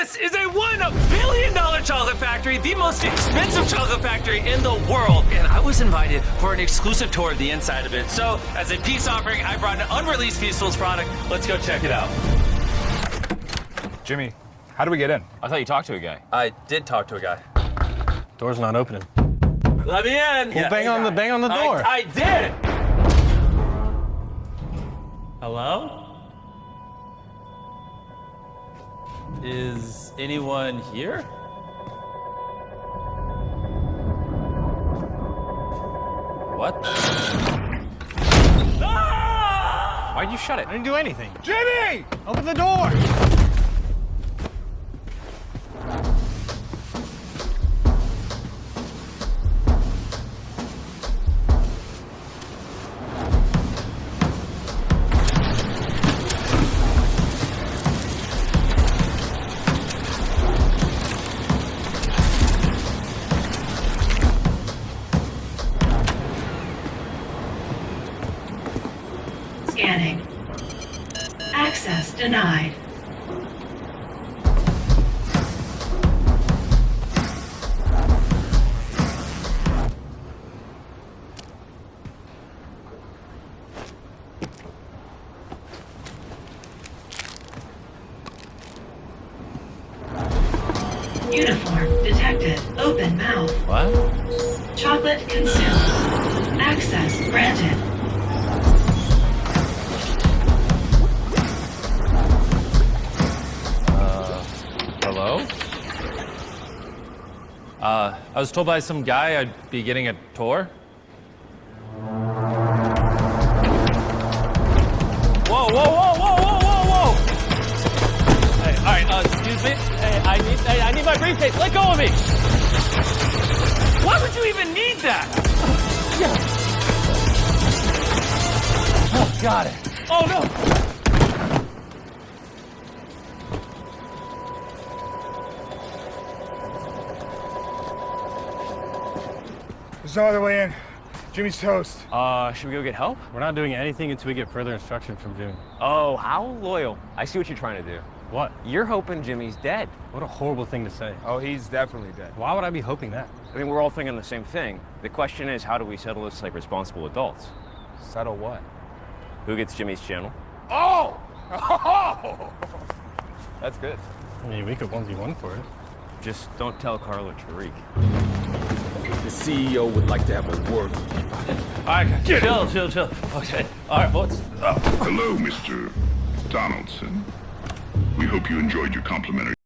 This is a $1 billion chocolate factory, the most expensive chocolate factory in the world. And I was invited for an exclusive tour of the inside of it. So, as a peace offering, I brought an unreleased Feastables product. Let's go check it out. Jimmy, how do we get in? I thought you talked to a guy. I did talk to a guy. Door's not opening. Let me in. Well, bang on the door. I did. Hello? Is anyone here? What? Ah! Why'd you shut it? I didn't do anything. Jimmy! Open the door. Scanning. Access denied. Uniform detected. Open mouth. What? Chocolate consumed. Access granted. Hello? I was told by some guy I'd be getting a tour. Whoa, whoa, whoa, whoa, whoa, whoa, whoa! Hey, all right, excuse me. Hey, I need my briefcase. Let go of me. Why would you even need that? Oh, got it. Oh, no. There's no other way in. Jimmy's toast. Should we go get help? We're not doing anything until we get further instruction from Jimmy. Oh, how loyal. I see what you're trying to do. What? You're hoping Jimmy's dead. What a horrible thing to say. Oh, he's definitely dead. Why would I be hoping that? I mean, we're all thinking the same thing. The question is, how do we settle this like responsible adults? Settle what? Who gets Jimmy's channel? Oh! Oh! That's good. I mean, we could 1v1 for it. Just don't tell Carl or Tariq. The CEO would like to have a word. All right, chill. Okay. All right, what's... Hello, Mr. Donaldson. We hope you enjoyed your complimentary